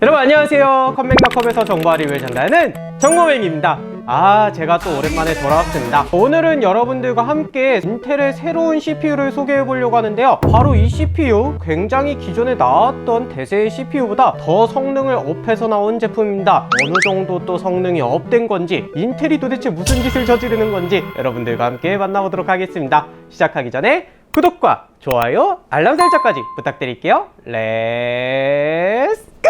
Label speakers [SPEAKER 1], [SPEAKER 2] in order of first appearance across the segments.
[SPEAKER 1] 여러분 안녕하세요. 컴맹닷컴에서 정보와 리뷰를 전달하는 정보맨입니다. 제가 또 오랜만에 돌아왔습니다. 오늘은 여러분들과 함께 인텔의 새로운 CPU를 소개해 보려고 하는데요, 바로 이 CPU 굉장히 기존에 나왔던 대세의 CPU보다 더 성능을 업해서 나온 제품입니다. 어느 정도 또 성능이 업된 건지, 인텔이 도대체 무슨 짓을 저지르는 건지 여러분들과 함께 만나보도록 하겠습니다. 시작하기 전에 구독과 좋아요, 알람 설정까지 부탁드릴게요. 렛츠 고!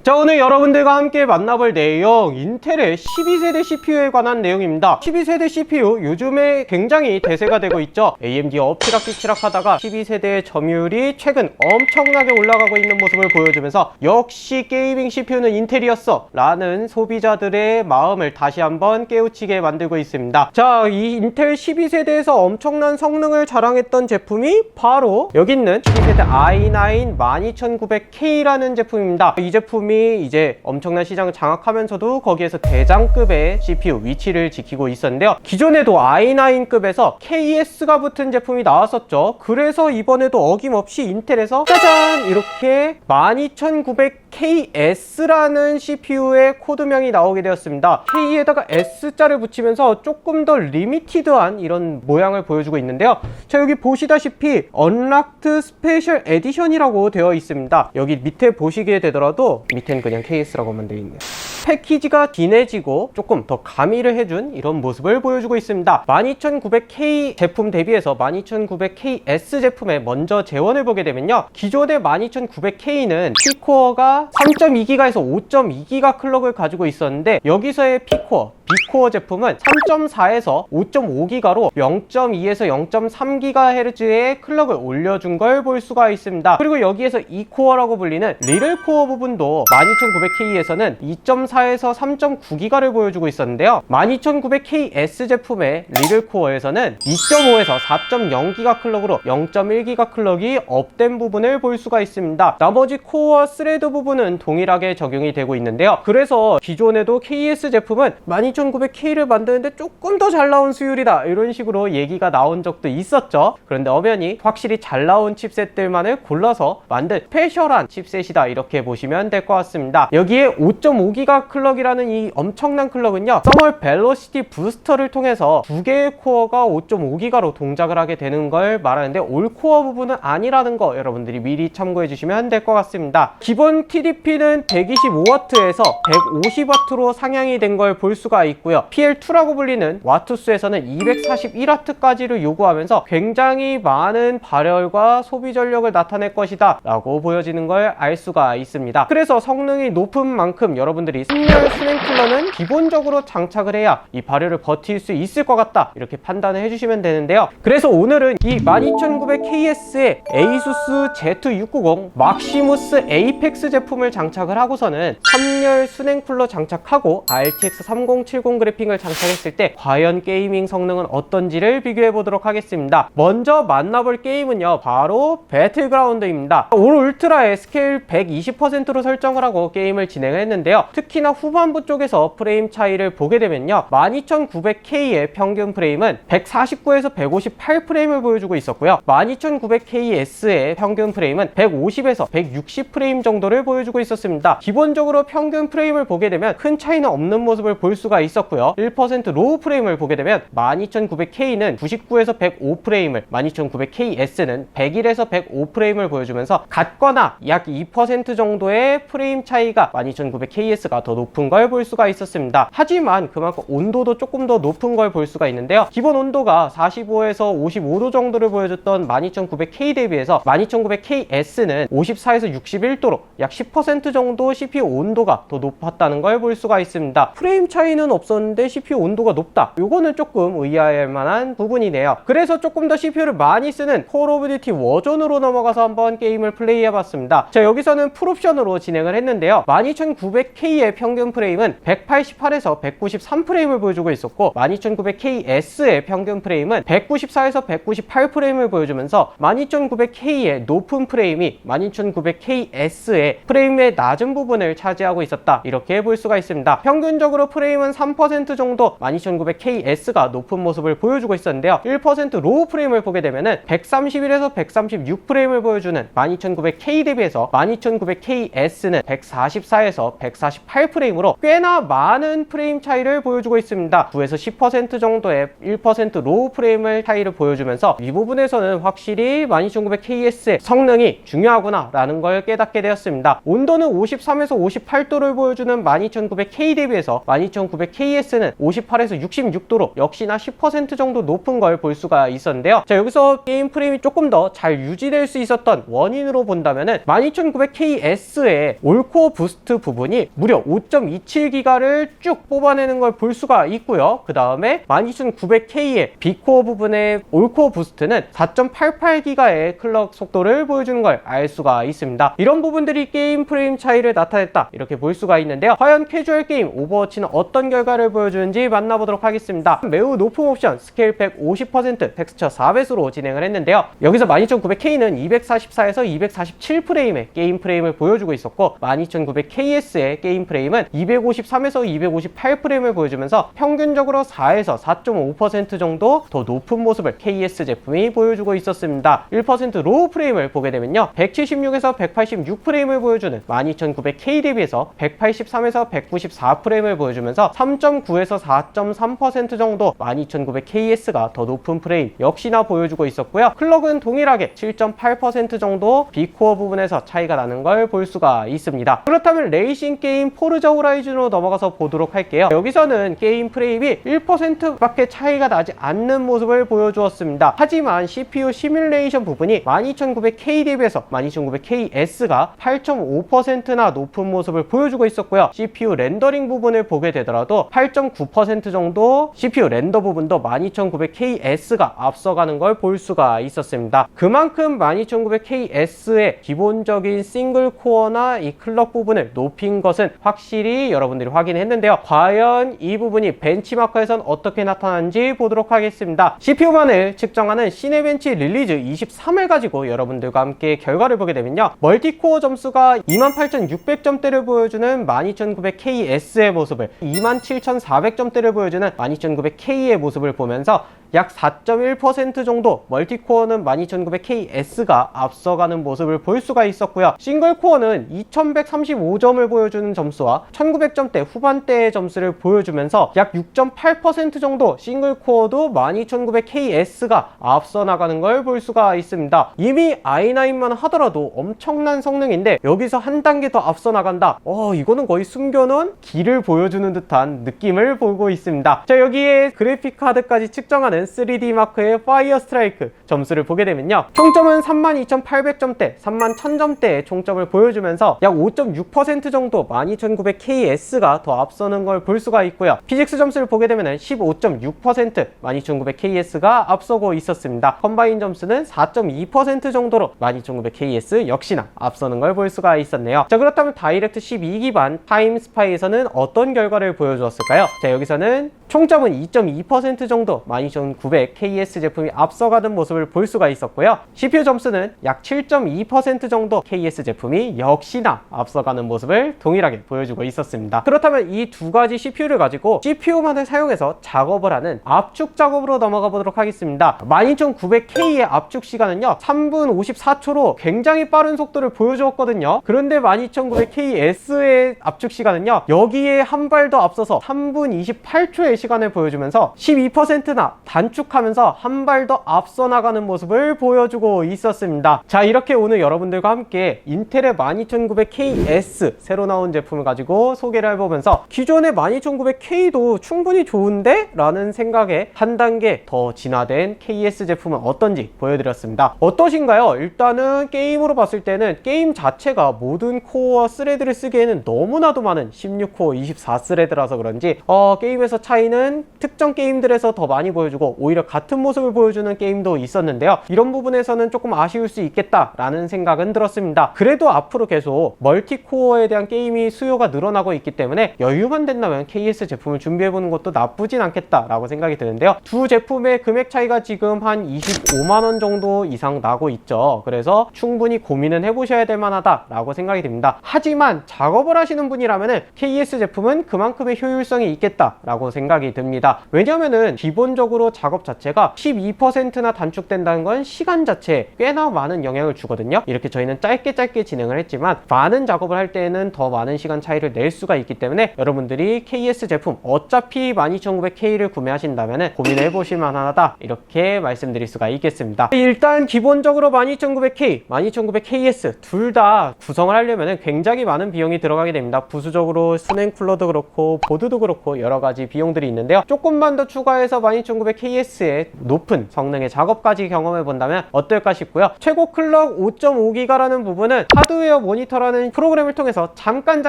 [SPEAKER 1] 자, 오늘 여러분들과 함께 만나볼 내용, 인텔의 12세대 CPU에 관한 내용입니다. 12세대 CPU 요즘에 굉장히 대세가 되고 있죠. AMD 엎치락뒤치락 하다가 12세대의 점유율이 최근 엄청나게 올라가고 있는 모습을 보여주면서 역시 게이밍 CPU는 인텔이었어 라는 소비자들의 마음을 다시 한번 깨우치게 만들고 있습니다. 자, 이 인텔 12세대에서 엄청난 성능을 자랑했던 제품이 바로 여기 있는 12세대 i9 12900K라는 제품입니다. 이 제품이 이제 엄청난 시장을 장악하면서도 거기에서 대장급의 CPU 위치를 지키고 있었는데요, 기존에도 i9급에서 KS가 붙은 제품이 나왔었죠. 그래서 이번에도 어김없이 인텔에서 짜잔! 이렇게 12900KS라는 CPU의 코드명이 나오게 되었습니다. K에다가 S자를 붙이면서 조금 더 리미티드한 이런 모양을 보여주고 있는데요, 자, 여기 보시다시피 언락드 스페셜 에디션이라고 되어 있습니다. 여기 밑에 보시게 되더라도 밑엔 그냥 KS라고만 되어 있네요. 패키지가 진해지고 조금 더 가미를 해준 이런 모습을 보여주고 있습니다. 12900K 제품 대비해서 12900KS 제품에 먼저 재원을 보게 되면요, 기존의 12900K는 P코어가 3.2GB에서 5.2GB 클럭을 가지고 있었는데, 여기서의 P코어, B코어 제품은 3.4에서 5.5GB로 0.2에서 0.3GHz의 클럭을 올려준 걸 볼 수가 있습니다. 그리고 여기에서 E코어라고 불리는 리들코어 부분도 12900K에서는 2.4에서 3.9GB를 보여주고 있었는데요, 12900KS 제품의 리들코어에서는 2.5에서 4.0GB 클럭으로 0.1GB 클럭이 업된 부분을 볼 수가 있습니다. 나머지 코어와 스레드 부분은 동일하게 적용이 되고 있는데요, 그래서 기존에도 KS 제품은 12900K를 만드는데 조금 더 잘 나온 수율이다 이런 식으로 얘기가 나온 적도 있었죠. 그런데 엄연히 확실히 잘 나온 칩셋들만을 골라서 만든 스페셜한 칩셋이다 이렇게 보시면 될 것 같습니다. 여기에 5.5GB 클럭이라는 이 엄청난 클럭은요, 서멀 벨로시티 부스터를 통해서 두 개의 코어가 5.5GB로 동작을 하게 되는 걸 말하는데, 올코어 부분은 아니라는 거 여러분들이 미리 참고해 주시면 될 것 같습니다. 기본 TDP는 125W에서 150W로 상향이 된 걸 볼 수가 있고요, PL2라고 불리는 와트수에서는 241W까지를 요구하면서 굉장히 많은 발열과 소비 전력을 나타낼 것이다 라고 보여지는 걸 알 수가 있습니다. 그래서 성능이 높은 만큼 여러분들이 3열 수냉 쿨러는 기본적으로 장착을 해야 이 발열을 버틸 수 있을 것 같다 이렇게 판단을 해주시면 되는데요, 그래서 오늘은 이 12900KS의 ASUS Z690 막시무스 에이펙스 제품을 장착을 하고서는 3열 수냉 쿨러 장착하고 RTX 3070 그래픽을 장착했을 때 과연 게이밍 성능은 어떤지를 비교해 보도록 하겠습니다. 먼저 만나볼 게임은요, 바로 배틀그라운드입니다. 올 울트라의 스케일 120%로 설정을 하고 게임을 진행을 했는데요, 특히나 후반부 쪽에서 프레임 차이를 보게 되면요, 12900K의 평균 프레임은 149에서 158프레임을 보여주고 있었고요, 12900KS의 평균 프레임은 150에서 160프레임 정도를 보여주고 있었습니다. 기본적으로 평균 프레임을 보게 되면 큰 차이는 없는 모습을 볼 수가 있었고요, 1% 로우 프레임을 보게 되면 12900K는 99에서 105프레임을, 12900KS는 101에서 105프레임을 보여주면서 같거나 약 2% 정도의 프레임 차이가 12900KS가 더 높은 걸 볼 수가 있었습니다. 하지만 그만큼 온도도 조금 더 높은 걸 볼 수가 있는데요, 기본 온도가 45에서 55도 정도를 보여줬던 12900K 대비해서 12900KS는 54에서 61도로 약 10% 정도 CPU 온도가 더 높았다는 걸 볼 수가 있습니다. 프레임 차이는 없었는데 CPU 온도가 높다, 요거는 조금 의아할 만한 부분이네요. 그래서 조금 더 CPU를 많이 쓰는 콜 오브 듀티 워존으로 넘어가서 한번 게임을 플레이해봤습니다. 자, 여기서는 풀옵션으로 진행을 했는데요, 12900K의 평균 프레임은 188에서 193프레임을 보여주고 있었고, 12900KS의 평균 프레임은 194에서 198프레임을 보여주면서 12900K의 높은 프레임이 12900KS의 프레임의 낮은 부분을 차지하고 있었다 이렇게 볼 수가 있습니다. 평균적으로 프레임은 13% 정도 12900KS가 높은 모습을 보여주고 있었는데요. 1% 로우 프레임을 보게 되면은 131에서 136프레임을 보여주는 12900K 대비해서 12900KS는 144에서 148프레임으로 꽤나 많은 프레임 차이를 보여주고 있습니다. 9에서 10% 정도의 1% 로우 프레임을 차이를 보여주면서 이 부분에서는 확실히 12900KS의 성능이 중요하구나 라는 걸 깨닫게 되었습니다. 온도는 53에서 58도를 보여주는 12900K 대비해서 12900KS는 58에서 66도로 역시나 10% 정도 높은 걸 볼 수가 있었는데요. 자, 여기서 게임 프레임이 조금 더 잘 유지될 수 있었던 원인으로 본다면은 12900KS의 올코어 부스트 부분이 무려 5.27기가를 쭉 뽑아내는 걸 볼 수가 있고요. 그 다음에 12900K의 B코어 부분의 올코어 부스트는 4.88기가의 클럭 속도를 보여주는 걸 알 수가 있습니다. 이런 부분들이 게임 프레임 차이를 나타냈다 이렇게 볼 수가 있는데요. 과연 캐주얼 게임 오버워치는 어떤 결과를 보여주는지 만나보도록 하겠습니다. 매우 높은 옵션 스케일 팩 50% 텍스처 4배수로 진행을 했는데요. 여기서 12900K는 244에서 247프레임의 게임 프레임을 보여주고 있었고 12900KS의 게임 프레임은 253에서 258프레임을 보여주면서 평균적으로 4에서 4.5% 정도 더 높은 모습을 KS 제품이 보여주고 있었습니다. 1% 로우 프레임을 보게 되면요. 176에서 186프레임을 보여주는 12900K 대비해서 183에서 194프레임을 보여주면서 3.9에서 4.3% 정도 12900KS가 더 높은 프레임 역시나 보여주고 있었고요. 클럭은 동일하게 7.8% 정도 B코어 부분에서 차이가 나는 걸 볼 수가 있습니다. 그렇다면 레이싱 게임 포르자 호라이즌으로 넘어가서 보도록 할게요. 여기서는 게임 프레임이 1%밖에 차이가 나지 않는 모습을 보여주었습니다. 하지만 CPU 시뮬레이션 부분이 12900K 대비해서 12900KS가 8.5%나 높은 모습을 보여주고 있었고요. CPU 렌더링 부분을 보게 되더라도 8.9% 정도 CPU 렌더 부분도 12900KS가 앞서가는 걸 볼 수가 있었습니다. 그만큼 12900KS의 기본적인 싱글 코어나 이 클럭 부분을 높인 것은 확실히 여러분들이 확인했는데요. 과연 이 부분이 벤치마커에선 어떻게 나타나는지 보도록 하겠습니다. CPU만을 측정하는 시네벤치 릴리즈 23을 가지고 여러분들과 함께 결과를 보게 되면요. 멀티코어 점수가 28600점대를 보여주는 12900KS의 모습을 27400점대를 보여주는 12900K의 모습을 보면서 약 4.1% 정도 멀티코어는 12900KS가 앞서가는 모습을 볼 수가 있었고요. 싱글코어는 2135점을 보여주는 점수와 1900점대 후반대의 점수를 보여주면서 약 6.8% 정도 싱글코어도 12900KS가 앞서 나가는 걸 볼 수가 있습니다. 이미 i9만 하더라도 엄청난 성능인데 여기서 한 단계 더 앞서 나간다. 이거는 거의 숨겨놓은 기를 보여주는 듯한 느낌을 보고 있습니다. 자, 여기에 그래픽 카드까지 측정하는 3D 마크의 파이어 스트라이크 점수를 보게 되면요. 총점은 32800점대, 31000점대의 총점을 보여주면서 약 5.6% 정도 12900KS가 더 앞서는 걸 볼 수가 있고요. 피직스 점수를 보게 되면 15.6% 12900KS가 앞서고 있었습니다. 컴바인 점수는 4.2% 정도로 12900KS 역시나 앞서는 걸 볼 수가 있었네요. 자, 그렇다면 다이렉트 12 기반 타임스파이에서는 어떤 결과를 보여주었을까요? 자, 여기서는 총점은 2.2% 정도 12900KS 제품이 앞서가는 모습을 볼 수가 있었고요. CPU 점수는 약 7.2% 정도 KS 제품이 역시나 앞서가는 모습을 동일하게 보여주고 있었습니다. 그렇다면 이 두 가지 CPU를 가지고 GPU만을 사용해서 작업을 하는 압축 작업으로 넘어가 보도록 하겠습니다. 12900K의 압축 시간은요 3분 54초로 굉장히 빠른 속도를 보여주었거든요. 그런데 12900KS의 압축 시간은요 여기에 한 발 더 앞서서 3분 28초의 시간을 보여주면서 12%나 단축하면서 한 발 더 앞서 나가는 모습을 보여주고 있었습니다. 자, 이렇게 오늘 여러분들과 함께 인텔의 12900KS 새로 나온 제품을 가지고 소개를 해보면서 기존의 12900K도 충분히 좋은데? 라는 생각에 한 단계 더 진화된 KS 제품은 어떤지 보여드렸습니다. 어떠신가요? 일단은 게임으로 봤을 때는 게임 자체가 모든 코어와 스레드를 쓰기에는 너무나도 많은 16코어 24스레드라서 그런지 게임에서 차이 차이는 특정 게임들에서 더 많이 보여주고 오히려 같은 모습을 보여주는 게임도 있었는데요. 이런 부분에서는 조금 아쉬울 수 있겠다라는 생각은 들었습니다. 그래도 앞으로 계속 멀티코어에 대한 게임이 수요가 늘어나고 있기 때문에 여유만 된다면 KS 제품을 준비해보는 것도 나쁘진 않겠다라고 생각이 드는데요. 두 제품의 금액 차이가 지금 한 25만원 정도 이상 나고 있죠. 그래서 충분히 고민은 해보셔야 될 만하다라고 생각이 듭니다. 하지만 작업을 하시는 분이라면 KS 제품은 그만큼의 효율성이 있겠다라고 생각이 듭니다. 왜냐면은 기본적으로 작업 자체가 12%나 단축된다는 건 시간 자체에 꽤나 많은 영향을 주거든요. 이렇게 저희는 짧게 진행을 했지만 많은 작업을 할 때에는 더 많은 시간 차이를 낼 수가 있기 때문에 여러분들이 KS 제품 어차피 12900K를 구매하신다면 고민해 보실 만하다 이렇게 말씀드릴 수가 있겠습니다. 일단 기본적으로 12900K, 12900KS 둘 다 구성을 하려면 굉장히 많은 비용이 들어가게 됩니다. 부수적으로 수냉 쿨러도 그렇고 보드도 그렇고 여러 가지 비용들이 있는데요. 조금만 더 추가해서 12900KS의 높은 성능의 작업까지 경험해 본다면 어떨까 싶고요. 최고 클럭 5.5GB라는 부분은 하드웨어 모니터라는 프로그램을 통해서 잠깐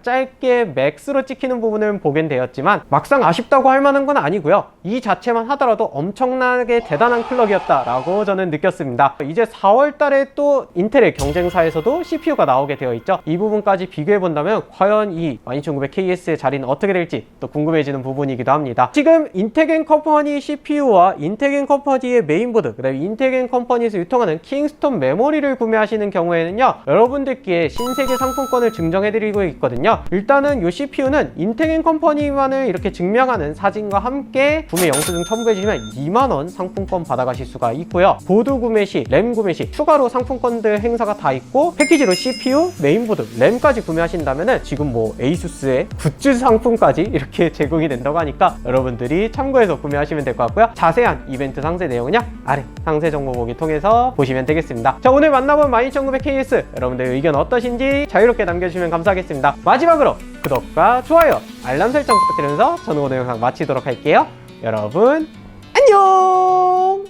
[SPEAKER 1] 짧게 맥스로 찍히는 부분을 보긴 되었지만 막상 아쉽다고 할 만한 건 아니고요. 이 자체만 하더라도 엄청나게 대단한 클럭이었다라고 저는 느꼈습니다. 이제 4월 달에 또 인텔의 경쟁사에서도 CPU가 나오게 되어 있죠. 이 부분까지 비교해 본다면 과연 이 12900KS의 자리는 어떻게 될지 또 궁금해지는 부분이기도 합니다. 지금 인텔 컴퍼니 CPU와 인텔 컴퍼니의 메인보드, 그다음에 인텔 컴퍼니에서 유통하는 킹스톤 메모리를 구매하시는 경우에는요, 여러분들께 신세계 상품권을 증정해드리고 있거든요. 일단은 이 CPU는 인텔 컴퍼니만을 이렇게 증명하는 사진과 함께 구매 영수증 첨부해주시면 2만원 상품권 받아가실 수가 있고요. 보드 구매 시, 램 구매 시 추가로 상품권들 행사가 다 있고, 패키지로 CPU, 메인보드, 램까지 구매하신다면 지금 뭐 에이수스의 굿즈 상품까지 이렇게 제공이 된다고 하니까 여러분들이 참고해서 구매하시면 될 것 같고요. 자세한 이벤트 상세 내용은요, 아래 상세 정보 보기 통해서 보시면 되겠습니다. 자, 오늘 만나본 12900KS 여러분들의 의견 어떠신지 자유롭게 남겨주시면 감사하겠습니다. 마지막으로 구독과 좋아요, 알람 설정 부탁드리면서 저는 오늘 영상 마치도록 할게요. 여러분 안녕.